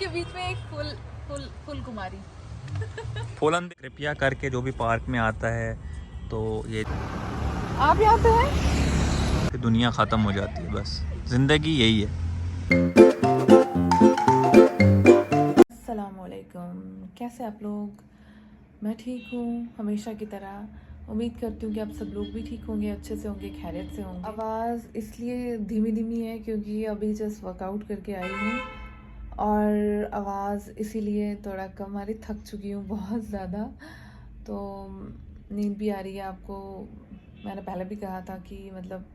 के बीच में एक फूल कुमारी। फूलन कृपया करके जो भी पार्क में आता है तो ये आप यहाँ पे हैं? कि दुनिया ख़त्म हो जाती है, बस ज़िंदगी यही है। अस्सलामुअलैकुम, कैसे आप लोग? मैं ठीक हूँ हमेशा की तरह। उम्मीद करती हूँ कि आप सब लोग भी ठीक होंगे, अच्छे से होंगे, खैरियत से होंगे। आवाज़ इसलिए धीमी धीमी है क्योंकि अभी जस्ट वर्कआउट करके आई हूँ और आवाज़ इसीलिए थोड़ा कम आ रही, थक चुकी हूँ बहुत ज़्यादा। तो नींद भी आ रही है। आपको मैंने पहले भी कहा था कि मतलब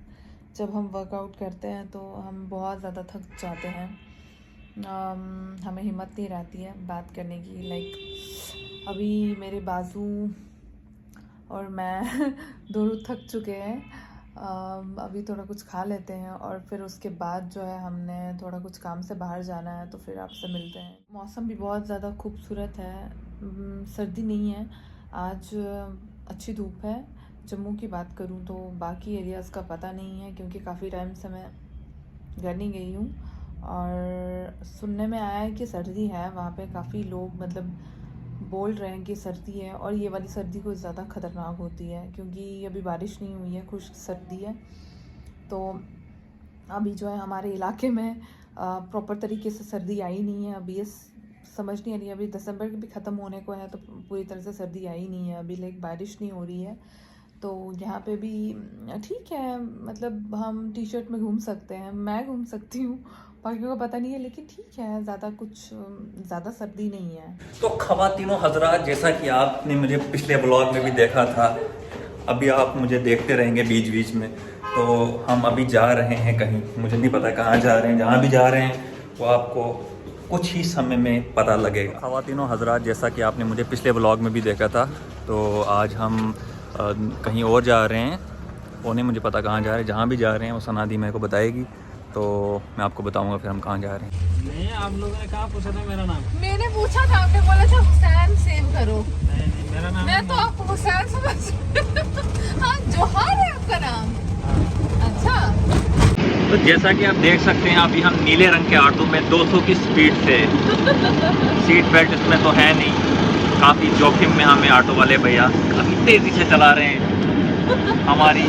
जब हम वर्कआउट करते हैं तो हम बहुत ज़्यादा थक जाते हैं। हमें हिम्मत नहीं रहती है बात करने की। लाइक अभी मेरे बाजू और मैं दोनों थक चुके हैं। अभी थोड़ा कुछ खा लेते हैं और फिर उसके बाद जो है हमने थोड़ा कुछ काम से बाहर जाना है, तो फिर आपसे मिलते हैं। मौसम भी बहुत ज़्यादा खूबसूरत है, सर्दी नहीं है आज, अच्छी धूप है। जम्मू की बात करूँ तो बाकी एरियाज़ का पता नहीं है क्योंकि काफ़ी टाइम से मैं घर नहीं गई हूँ। और सुनने में आया है कि सर्दी है वहाँ पे, काफ़ी लोग मतलब बोल रहे हैं कि सर्दी है और ये वाली सर्दी कुछ ज़्यादा ख़तरनाक होती है क्योंकि अभी बारिश नहीं हुई है, खुश्क सर्दी है। तो अभी जो है हमारे इलाके में प्रॉपर तरीके से सर्दी आई नहीं है। अभी ये समझ नहीं आ रही है, अभी दिसंबर भी ख़त्म होने को है तो पूरी तरह से सर्दी आई नहीं है अभी, लाइक बारिश नहीं हो रही है। तो यहाँ पे भी ठीक है, मतलब हम टी शर्ट में घूम सकते हैं, मैं घूम सकती हूँ, बाकियों को पता नहीं है, लेकिन ठीक है, ज़्यादा सर्दी नहीं है। तो ख़वातीनो हज़रात, जैसा कि आपने मुझे पिछले ब्लॉग में भी देखा था, अभी आप मुझे देखते रहेंगे बीच बीच में। तो हम अभी जा रहे हैं कहीं, मुझे नहीं पता कहाँ जा रहे हैं, जहाँ भी जा रहे हैं वो आपको कुछ ही समय में पता लगेगा। ख़वातीनो हज़रात, जैसा कि आपने मुझे पिछले ब्लॉग में भी देखा था, तो आज हम कहीं और जा रहे हैं। वो नहीं मुझे पता कहाँ जा रहे हैं, जहाँ भी जा रहे हैं वो सनादी मेरे को बताएगी, तो मैं आपको बताऊंगा फिर हम कहाँ जा रहे हैं। नहीं, आप लोगों ने कहा पूछा था मेरा नाम? मैंने पूछा था, आपने बोला था हुसैन सेव करो। नहीं, मेरा नाम मैं तो आपको हुसैन समझ हाँ, जोहार है आपका नाम। अच्छा, तो जैसा कि आप देख सकते हैं अभी हम नीले रंग के ऑटो में 200 की स्पीड से, सीट बेल्ट इसमें तो है नहीं, काफ़ी जोखिम में हमें ऑटो वाले भैया काफ़ी तेज़ी से चला रहे हैं। हमारी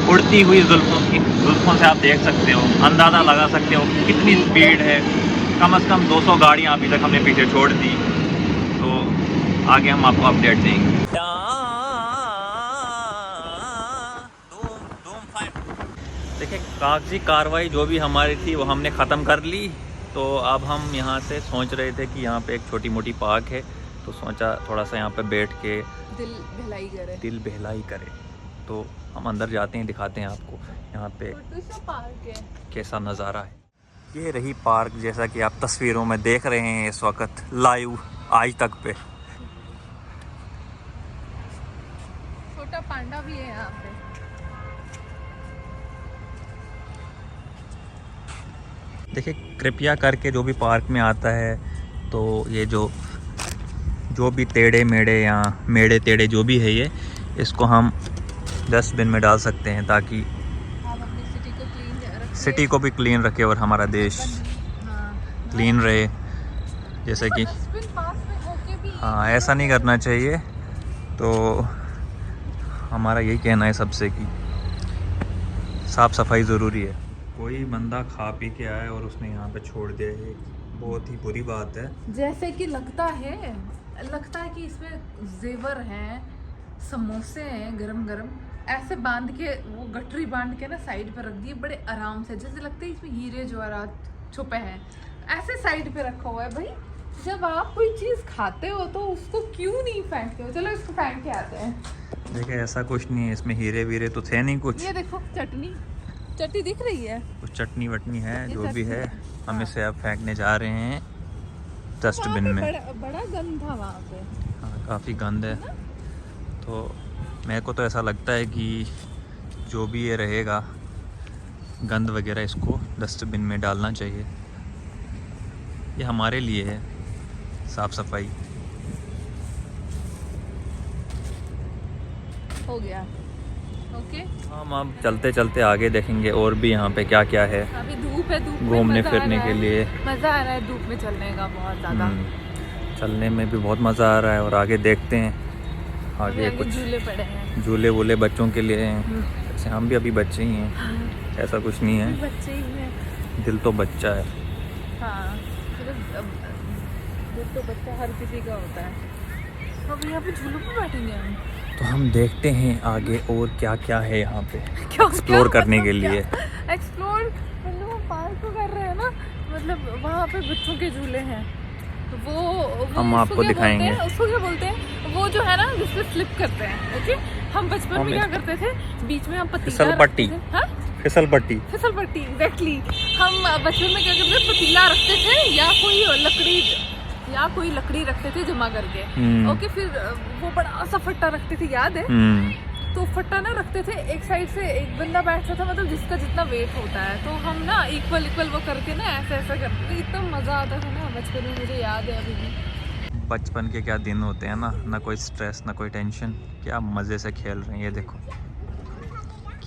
उड़ती हुई जुल्फों से आप देख सकते हो, अंदाज़ा लगा सकते हो कितनी स्पीड है। कम से कम 200 गाड़ियाँ अभी तक हमने पीछे छोड़ दी। तो आगे हम आपको अपडेट देंगे। देखिए, कागजी कार्रवाई जो भी हमारी थी वो हमने ख़त्म कर ली। तो अब हम यहाँ से सोच रहे थे कि यहाँ पे एक छोटी मोटी पार्क है, तो सोचा थोड़ा सा यहाँ पे बैठ के दिल बहलाई करे। तो हम अंदर जाते हैं, दिखाते हैं आपको यहाँ पे पार्क है। कैसा नज़ारा है। ये रही पार्क, जैसा कि आप तस्वीरों में देख रहे हैं इस वक्त लाइव आज तक पे। छोटा पांडा भी है यहाँ पे। देखिए, कृपया करके जो भी पार्क में आता है तो ये जो भी टेढ़े मेढ़े या मेढ़े टेढ़े जो भी है, ये इसको हम डस्टबिन में डाल सकते हैं ताकि आप अपनी सिटी को क्लीन रखें। सिटी को भी क्लीन रखे और हमारा देश हाँ, क्लीन रहे। जैसे कि डस्टबिन पास में होके भी हाँ, ऐसा नहीं करना चाहिए। तो हमारा यही कहना है सबसे कि साफ़ सफाई ज़रूरी है। कोई बंदा खा पी के आए और उसने यहाँ पे छोड़ दिया, ये बहुत ही बुरी बात है। जैसे कि लगता है कि इसमें जेवर हैं, समोसे हैं गरम गरम, ऐसे बांध के, वो गठरी बांध के ना साइड पे रख दिए बड़े आराम से, जैसे लगता है इसमें हीरे जवाहरात छुपे हैं, ऐसे साइड पे रखा हुआ है। भाई, जब आप कोई चीज़ खाते हो तो उसको क्यों नहीं फेंकते हो? चलो इसको फेंक के आते हैं। देखिए, ऐसा कुछ नहीं है, इसमें हीरे वीरे तो थे नहीं कुछ। ये देखो, चटनी दिख रही है, कुछ चटनी वटनी है, जो भी है हम हाँ। इसे अब फेंकने जा रहे हैं डस्टबिन में। बड़ा गंद था वहाँ पे। हाँ, काफ़ी गंद है। तो मेरे को तो ऐसा लगता है कि जो भी ये रहेगा गंद वगैरह, इसको डस्टबिन में डालना चाहिए। ये हमारे लिए है साफ़ सफाई। हो गया ओके। हम अब चलते चलते आगे देखेंगे और भी यहाँ पे क्या क्या है अभी धूप है, धूप में घूमने मज़ा आ फिरने रहा के है। लिए। मज़ा आ रहा है धूप में चलने का बहुत ज़्यादा। चलने में भी बहुत मज़ा आ रहा है और आगे देखते हैं आगे आगे कुछ झूले पड़े हैं। झूले वूले बच्चों के लिए हैं। जैसे हम भी अभी बच्चे ही हैं, ऐसा कुछ नहीं है, बच्चे ही हैं। दिल तो बच्चा है। हाँ, दिल तो बच्चा हर किसी का होता है। अब यहाँ पे झूलों पे बैठेंगे हम। तो हम देखते हैं आगे और क्या क्या है यहाँ पे क्या एक्सप्लोर करने के लिए। एक्सप्लोर मतलब हम पार्क को कर रहे हैं ना, मतलब वहाँ पे बच्चों के झूले हैं। तो वो हम उसको आपको क्या दिखाएंगे। बोलते हैं? उसको क्या बोलते हैं, वो जो है ना जिसपे स्लिप करते हैं। ओके, हम बचपन में क्या करते थे, बीच में हम पतीला फिसल पट्टी। रखते थे। हाँ, फिसल पट्टी। फिसल पट्टी, एग्जैक्टली। हम बचपन में क्या करते थे, पतीला रखते थे या कोई लकड़ी रखते थे जमा करके। ओके, फिर वो बड़ा सा फट्टा रखते थे, याद है? तो फट्टा ना रखते थे, एक साइड से एक बंदा बैठता था, मतलब जिसका जितना वेट होता है, तो हम ना इक्वल वो करके ना ऐसा करते थे। इतना मज़ा आता था ना बचपन में, मुझे याद है अभी भी। बचपन के क्या दिन होते हैं ना कोई स्ट्रेस ना कोई टेंशन, क्या मज़े से खेल रहे हैं। ये देखो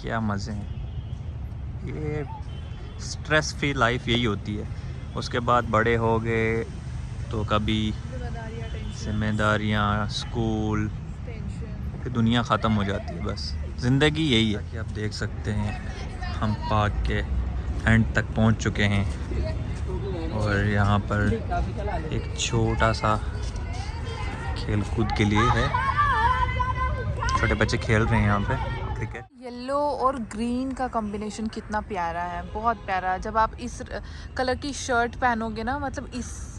क्या मज़े हैं। ये स्ट्रेस फ्री लाइफ यही होती है। उसके बाद बड़े हो गए तो कभी जिम्मेदारियाँ, स्कूल, फिर दुनिया ख़त्म हो जाती है। बस ज़िंदगी यही है कि आप देख सकते हैं हम पार्क के एंड तक पहुंच चुके हैं और यहाँ पर एक छोटा सा खेल कूद के लिए है, छोटे बच्चे खेल रहे हैं यहाँ पे क्रिकेट। येलो और ग्रीन का कॉम्बिनेशन कितना प्यारा है, बहुत प्यारा। जब आप इस कलर की शर्ट पहनोगे ना, मतलब इस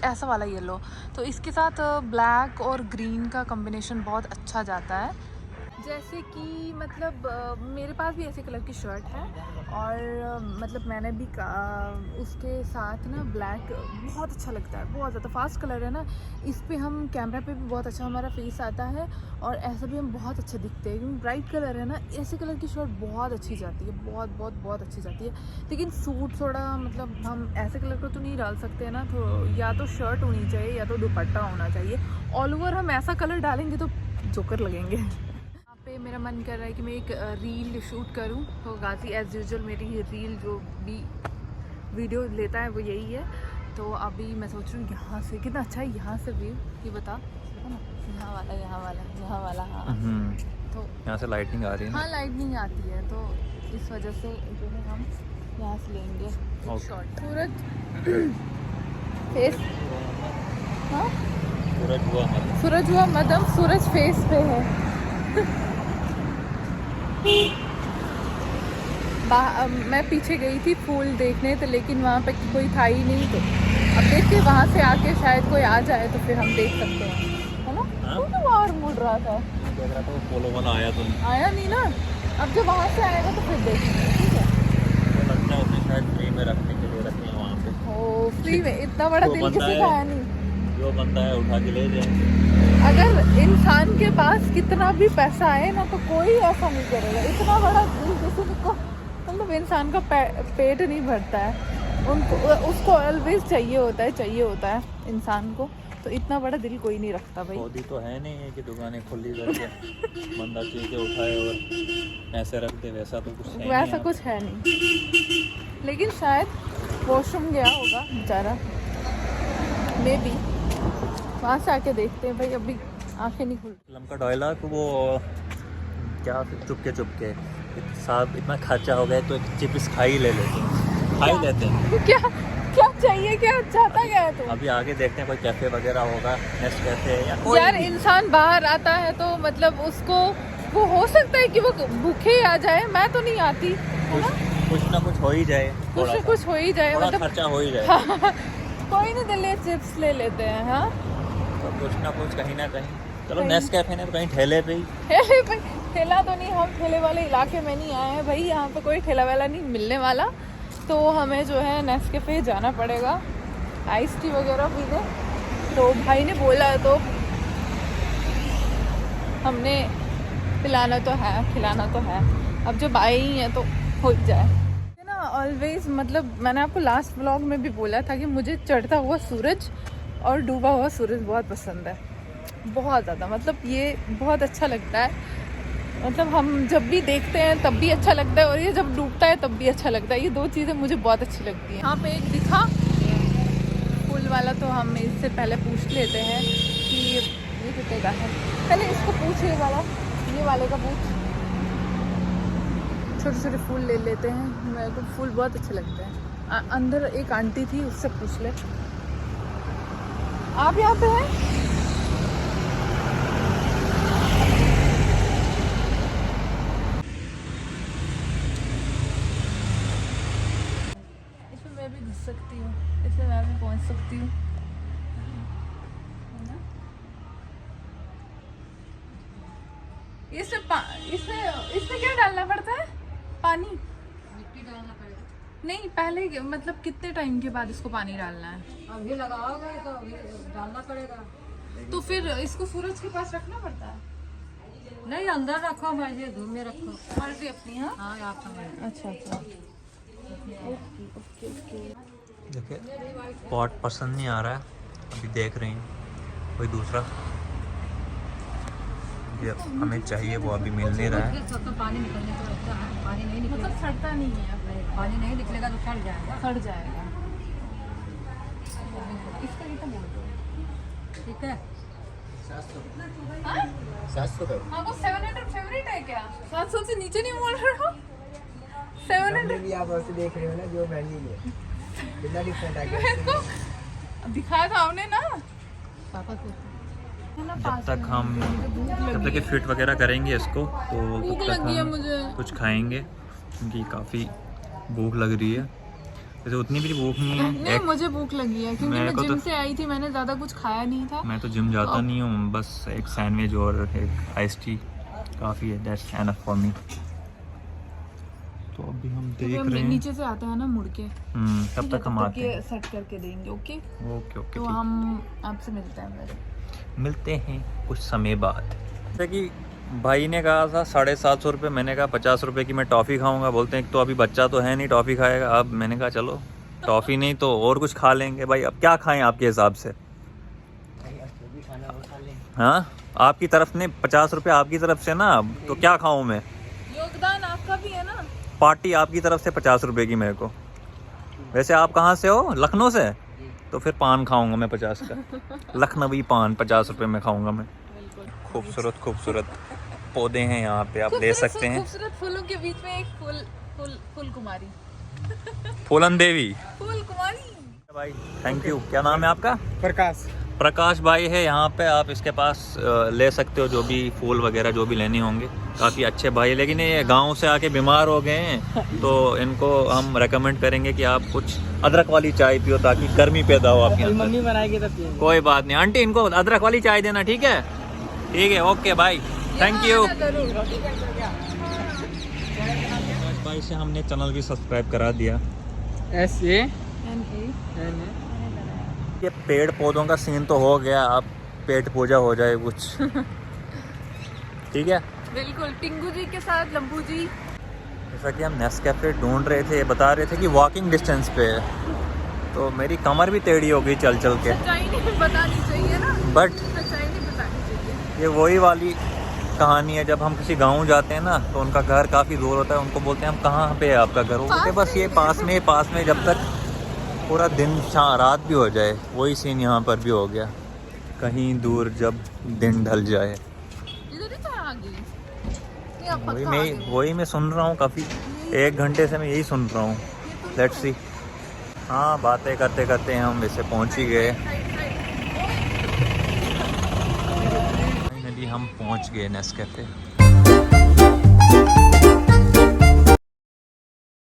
ऐसा वाला येलो, तो इसके साथ ब्लैक और ग्रीन का कॉम्बिनेशन बहुत अच्छा जाता है। जैसे कि मतलब मेरे पास भी ऐसे कलर की शर्ट है और मतलब मैंने भी उसके साथ ना ब्लैक बहुत अच्छा लगता है, बहुत ज़्यादा फास्ट कलर है ना, इस पे हम कैमरा पे भी बहुत अच्छा हमारा फेस आता है और ऐसा भी हम बहुत अच्छे दिखते हैं क्योंकि ब्राइट कलर है ना। ऐसे कलर की शर्ट बहुत अच्छी जाती है, बहुत अच्छी जाती है। लेकिन सूट थोड़ा मतलब हम ऐसे कलर को तो नहीं डाल सकते ना, तो या तो शर्ट होनी चाहिए या तो दुपट्टा होना चाहिए। ऑल ओवर हम ऐसा कलर डालेंगे तो जोकर लगेंगे। पे मेरा मन कर रहा है कि मैं एक रील शूट करूं, तो गाजी एज़ यूजुअल मेरी रील जो भी वीडियो लेता है वो यही है। तो अभी मैं सोच रही हूँ यहाँ से कितना अच्छा है, यहाँ से व्यू ये बता, है ना, यहाँ वाला हाँ। तो यहाँ से लाइटिंग आ रही है ना? हाँ, लाइटिंग आती है, तो इस वजह से जो है हम यहाँ से लेंगे शॉट। सूरज फेस, हाँ सूरज हुआ मदम, सूरज फेस पे है। मैं पीछे गई थी फूल देखने, तो लेकिन वहाँ पे कोई था ही नहीं, तो अब देखते वहाँ से आके शायद कोई आ जाए तो फिर हम देख सकते हैं, है ना? तो बाहर मुड़ रहा था, देख रहा था फॉलो वाला आया तो आया नहीं ना। अब जब वहाँ से आएगा तो फिर देखेंगे, ठीक है? तो लगता है उसने शायद फ्री में रखने के लिए रखे हैं वहाँ पे। ओ फ्री में, इतना बड़ा दिल किसी का है नहीं, जो बनता है उठा के ले जाए। अगर इंसान के पास कितना भी पैसा आए ना तो कोई ऐसा नहीं करेगा। इतना बड़ा दिल किसी को, मतलब इंसान का पेट नहीं भरता है, उसको ऑलवेज चाहिए होता है इंसान को, तो इतना बड़ा दिल कोई नहीं रखता भाई। पौधी तो है नहीं है कि दुकानें खुली करके बंदा चीज़ें उठाए और ऐसे रख दे, वैसा तो कुछ है वैसा कुछ है नहीं, लेकिन शायद वॉशरूम गया होगा बेचारा, मे बी। वहाँ से आके देखते हैं भाई, अभी आंखें नहीं खुल। फिल्म का डायलॉग वो क्या, चुपके साहब इतना खर्चा हो गया तो एक चिप्स खा ही लेते हैं। क्या चाहिए, क्या चाहता क्या है तू? अभी आगे देखते हैं कोई कैफे वगैरह होगा, नेस्ट कैफे या कोई यार भी। इंसान बाहर आता है तो मतलब उसको वो हो सकता है कि वो भूखे आ जाए, मैं तो नहीं आती, है ना? कुछ ना कुछ हो ही जाए, कुछ हो ही जाए, मतलब मतलब खर्चा हो ही जाए। कोई नहीं, दिल्ली चिप्स ले लेते हैं। हाँ, तो कुछ ना कुछ कहीं ना कहीं, चलो नेस्ट कैफे ने कहीं ठेले पे ही। ठेला तो नहीं, हम ठेले वाले इलाके में नहीं आए हैं भाई, यहाँ पे कोई ठेला वाला नहीं मिलने वाला, तो हमें जो है नेस्कैफे जाना पड़ेगा आइस टी वगैरह पीने। तो भाई ने बोला तो हमने पिलाना तो है, खिलाना तो है, अब जब आए ही हैं तो हो जाए, है ना? ऑलवेज मतलब मैंने आपको लास्ट व्लॉग में भी बोला था कि मुझे चढ़ता हुआ सूरज और डूबा हुआ सूरज बहुत पसंद है, बहुत ज़्यादा, मतलब ये बहुत अच्छा लगता है। मतलब हम जब भी देखते हैं तब भी अच्छा लगता है और ये जब डूबता है तब भी अच्छा लगता है। ये दो चीज़ें मुझे बहुत अच्छी लगती हैं। यहाँ पे एक दिखा फूल वाला, तो हम इससे पहले पूछ लेते हैं कि ये कितने का है। पहले इसको पूछ, ये वाले का पूछ। छोटे छोटे फूल ले लेते हैं, मेरे को फूल बहुत अच्छे लगते हैं। अंदर एक आंटी थी, उससे पूछ ले। आप यहाँ पे हैं? इसमें मैं भी घुस सकती हूँ, इसमें मैं भी पहुँच सकती हूँ। इसमें क्या डालना पड़ता है? पानी? मिट्टी डालना पड़ेगा। नहीं, पहले मतलब कितने टाइम के बाद इसको पानी डालना है? अभी लगाओगे तो अभी डालना पड़ेगा। तो फिर इसको सूरज के पास रखना पड़ता है? नहीं, अंदर रखो, मर्जी धूप में रखो, मर्जी अपनी। हाँ हाँ आपका मर्जी। अच्छा अच्छा, ओके ओके ओके। देखिए पॉट पसंद नहीं आ रहा है, अभी देख रही हैं कोई दूसरा जो हमें चाहिए वो अभी मिल नहीं रहा है। फिर सबका पानी निकलने को लगता है, पानी नहीं निकलेगा। मतलब सड़ता नहीं है? पानी नहीं निकलेगा तो सड़ जाएगा। सड़ जाएगा। इसका कितना बोल दो? ठीक है, 700 हाँ, वो 700 फेवरेट है क्या? 700 से नीचे नहीं बोल रहे हो? 700 भी आप ऐसे देख रहे हो ना, जो महंगी है कितना डिफरेंट आ गया। मेरे को दिखाया था आपने ना पापा को जब तक ये फिट वगैरह करेंगे इसको तो भूख तब तक लगी है हम मुझे। कुछ खाएंगे क्योंकि काफ़ी भूख लग रही है। वैसे उतनी भी भूख नहीं है। नहीं, मुझे भूख लगी है क्योंकि मेरे मैं को जिम तो- से आई थी, मैंने ज़्यादा कुछ खाया नहीं था। मैं तो जिम जाता नहीं हूँ, बस एक सैंडविच और एक आइस टी काफ़ी है, दैट्स एनफ फॉर मी। तो अभी हम देख हम रहे हैं। नीचे से आते हैं ना मुड़ के, तब तक हम आते हैं। सेट करके देंगे। ओके, ओके ओके, तो ठीक। हम आपसे मिलते हैं मेरे। मिलते हैं कुछ समय बाद। जैसे कि भाई ने कहा था 750 रुपये, मैंने कहा 50 रुपये की मैं टॉफ़ी खाऊंगा। बोलते हैं तो अभी बच्चा तो है नहीं टॉफ़ी खाएगा। अब मैंने कहा चलो टॉफ़ी नहीं तो और कुछ खा लेंगे। भाई अब क्या खाएं आपके हिसाब से? हाँ, आपकी तरफ ने 50 रुपये आपकी तरफ से ना, तो क्या खाऊं मैं? योगदान आपका भी है ना। पार्टी आपकी तरफ से 50 रुपये की मेरे को। वैसे आप कहाँ से हो? लखनऊ से? तो फिर पान खाऊंगा मैं 50 का, लखनवी पान 50 रुपये में खाऊंगा मैं। खूबसूरत खूबसूरत पौधे हैं यहाँ पे, आप ले सकते हैं। खूबसूरत फूलों के बीच में एक फूल कुमारी। फूलन देवी फूल कुमारी। भाई, थैंक यू। क्या नाम है आपका? प्रकाश। प्रकाश भाई है यहाँ पे, आप इसके पास ले सकते हो जो भी फूल वगैरह जो भी लेने होंगे। काफ़ी अच्छे भाई, लेकिन ये गांव से आके बीमार हो गए हैं तो इनको हम रेकमेंड करेंगे कि आप कुछ अदरक वाली चाय पियो ताकि गर्मी पैदा हो आपके अंदर। मम्मी बनाएगी तब पिएंगे। कोई बात नहीं आंटी, इनको अदरक वाली चाय देना। ठीक है, ठीक है, ओके भाई, थैंक यू। भाई से हमने चैनल भी सब्सक्राइब करा दिया। ये पेड़ पौधों का सीन तो हो गया, अब पेट पूजा हो जाए कुछ। ठीक है, बिल्कुल। टिंगू जी के साथ लंबू जी। जैसा कि हम नेस्कैफे ढूंढ रहे थे, बता रहे थे कि वॉकिंग डिस्टेंस पे है, तो मेरी कमर भी टेढ़ी हो गई चल चल के। सच्चाई नहीं बतानी चाहिए ना, बट सच्चाई नहीं बतानी चाहिए। ये वही वाली कहानी है, जब हम किसी गांव जाते हैं ना तो उनका घर काफ़ी दूर होता है, उनको बोलते हैं हम कहाँ पे है आपका घर? वो बोलते हैं बस ये पास में, जब तक पूरा दिन रात भी हो जाए। वही सीन यहाँ पर भी हो गया, कहीं दूर जब दिन ढल जाए। इधर ही तो आगे। नहीं, अब वही पक्का आगे। वही मैं सुन रहा हूँ, काफ़ी 1 घंटे से मैं यही सुन रहा हूँ। Let's see. हाँ, बातें करते करते हम वैसे पहुँच ही गए। फाइनली हम पहुँच गए नेस्कैफे।